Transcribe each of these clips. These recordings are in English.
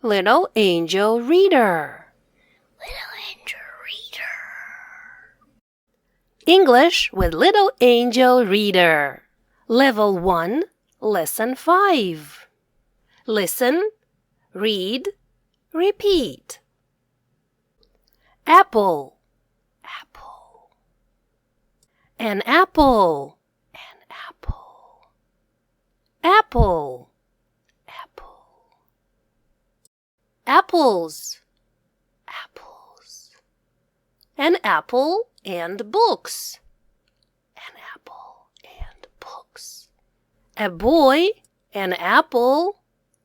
Little angel reader. Little angel reader. English with Little Angel Reader. Level 1, Lesson 5. Listen, read, repeat. Apple, apple. An apple, an apple. Apple, apple. Apples, apples. An apple and books. An apple and books. A boy, an apple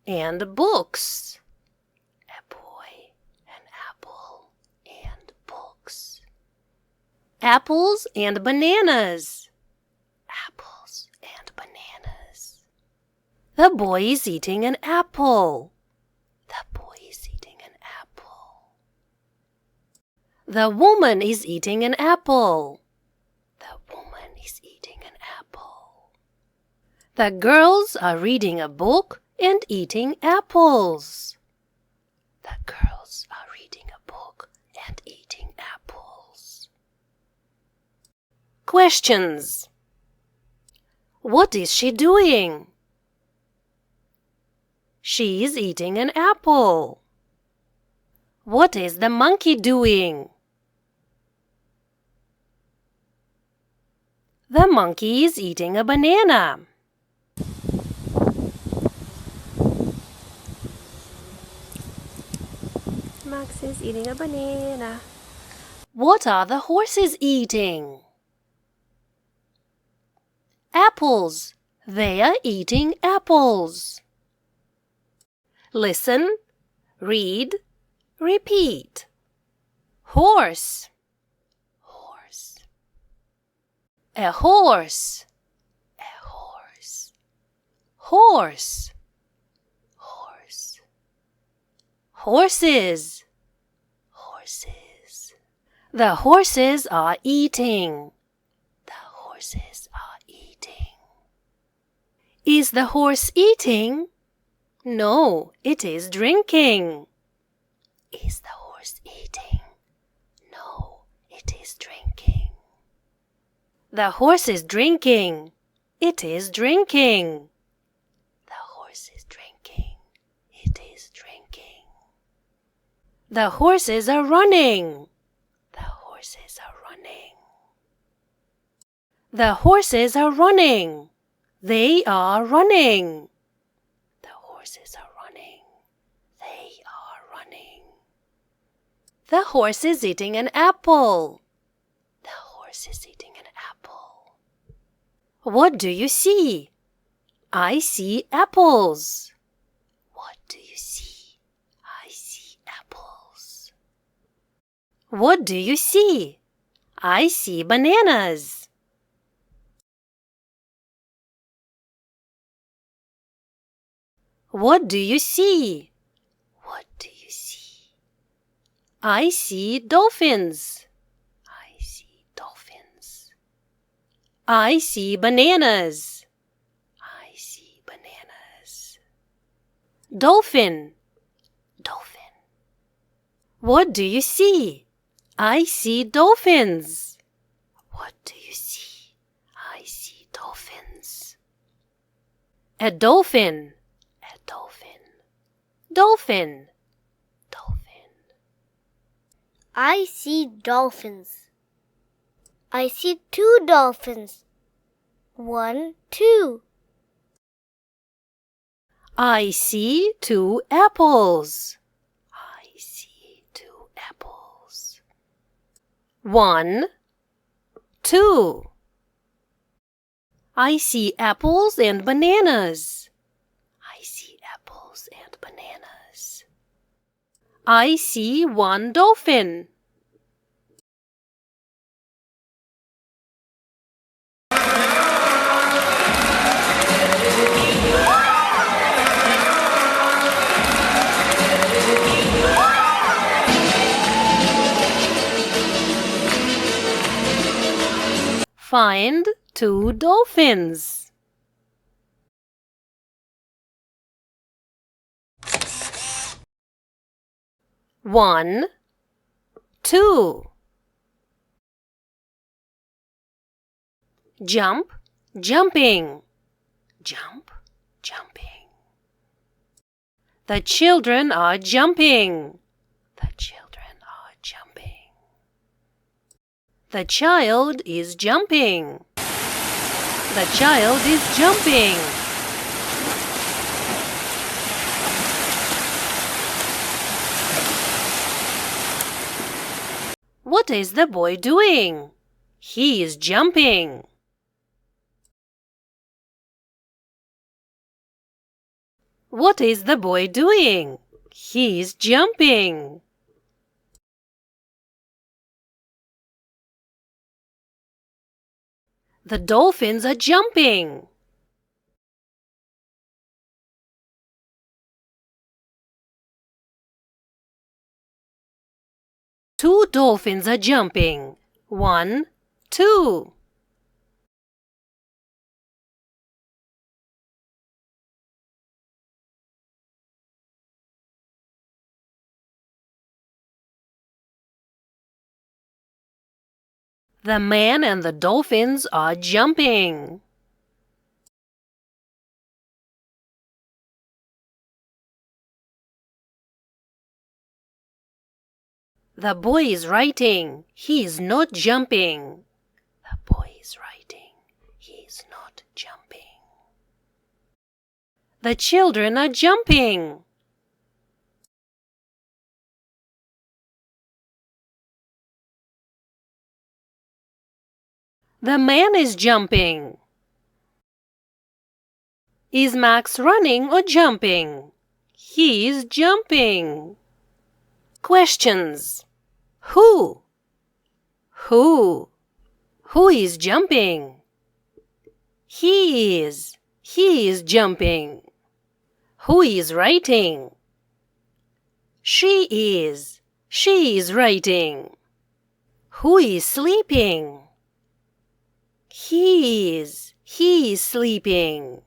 and books. A boy, an apple and books. Apples and bananas. Apples and bananas. The boy is eating an apple. The boy is eating an apple. The woman is eating an apple. The woman is eating an apple. The girls are reading a book and eating apples. The girls are reading a book and eating apples. Questions. What is she doing? She is eating an apple. What is the monkey doing? The monkey is eating a banana. Max is eating a banana. What are the horses eating? Apples. They are eating apples. Listen, read, repeat. Horse, horse. A horse, a horse. Horse, horse. Horses, horses. The horses are eating. The horses are eating. Is the horse eating? No, it is drinking. Is the horse eating? No, it is drinking. The horse is drinking. It is drinking. The horse is drinking. It is drinking. The horses are running. The horses are running. The horses are running. They are running. The horses are running. They are running. The horse is eating an apple. The horse is eating an apple. What do you see? I see apples. What do you see? I see apples. What do you see? I see bananas. What do you see? What do you see? I see dolphins. I see dolphins. I see bananas. I see bananas. Dolphin, dolphin. What do you see? I see dolphins. What do you see? I see dolphins. A dolphin. Dolphin, dolphin, dolphin. I see dolphins. I see 2 dolphins. 1, 2. I see 2 apples. I see 2 apples. 1, 2. I see apples and bananas. I see apples and bananas. I see 1 dolphin. Find 2 dolphins. 1, 2. Jump, jumping. Jump, jumping. The children are jumping. The children are jumping. The child is jumping. The child is jumping. What is the boy doing? He is jumping. What is the boy doing? He is jumping. The dolphins are jumping. Two dolphins are jumping. 1, 2. The man and the dolphins are jumping. The boy is writing. He is not jumping. The boy is writing. He is not jumping. The children are jumping. The man is jumping. Is Max running or jumping? He is jumping. Questions. Who? Who? Who is jumping? He is. He is jumping. Who is writing? She is. She is writing. Who is sleeping? He is. He is sleeping.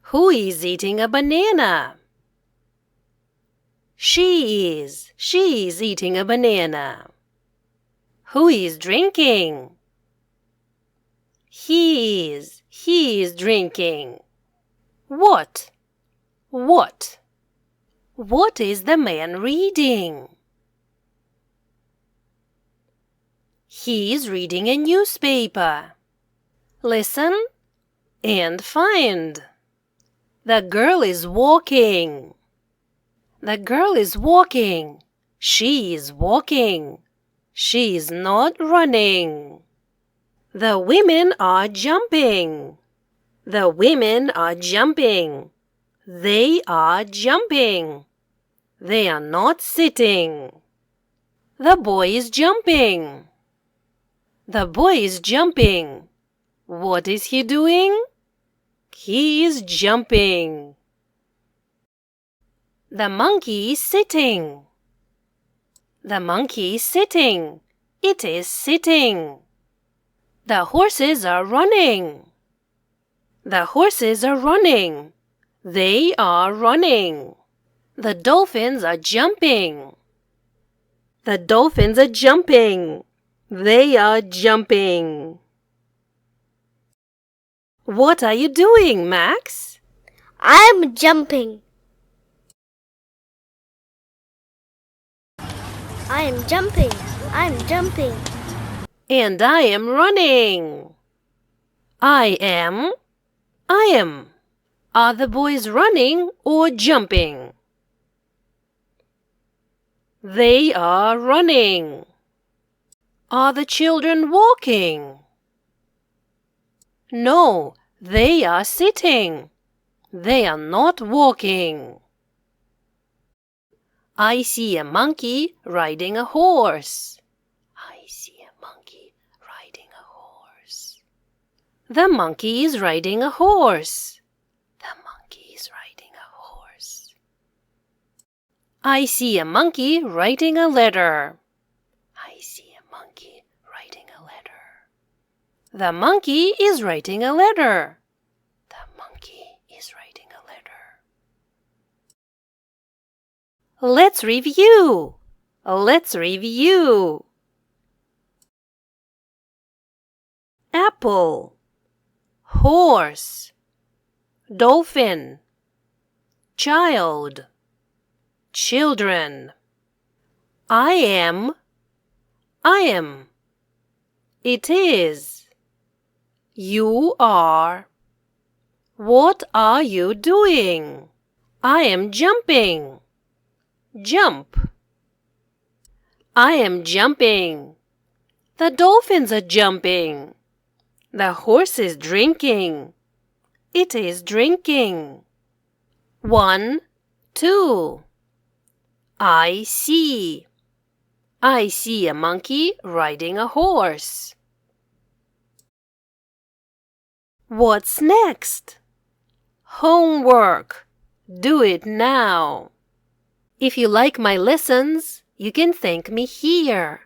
Who is eating a banana? She is. She is eating a banana. Who is drinking? He is. He is drinking. What? What? What is the man reading? He is reading a newspaper. Listen and find. The girl is walking. The girl is walking. She is walking. She is not running. The women are jumping. The women are jumping. They are jumping. They are not sitting. The boy is jumping. The boy is jumping. What is he doing? He is jumping. The monkey is sitting. The monkey is sitting. It is sitting. The horses are running. The horses are running. They are running. The dolphins are jumping. The dolphins are jumping. They are jumping. What are you doing, Max? I'm jumping. I am jumping. I'm jumping. And I am running. I am. Are the boys running or jumping? They are running. Are the children walking? No, they are sitting. They are not walking. I see a monkey riding a horse. I see a monkey riding a horse. The monkey is riding a horse. The monkey is riding a horse. I see a monkey writing a letter. I see a monkey writing a letter. The monkey is writing a letter. The monkey is writing a letter. Let's review. Let's review. Apple, horse, dolphin, child, children. I am, it is, you are. What are you doing? I am jumping. Jump. I am jumping. The dolphins are jumping. The horse is drinking. It is drinking. 1, 2. I see. I see a monkey riding a horse. What's next? Homework. Do it now. If you like my lessons, you can thank me here.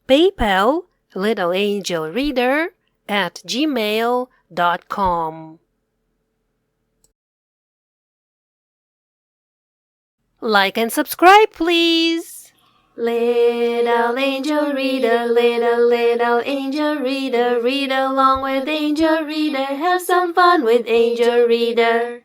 PayPal, littleangelreader@gmail.com. Like and subscribe, please. Little angel reader, little angel reader, read along with angel reader, have some fun with angel reader.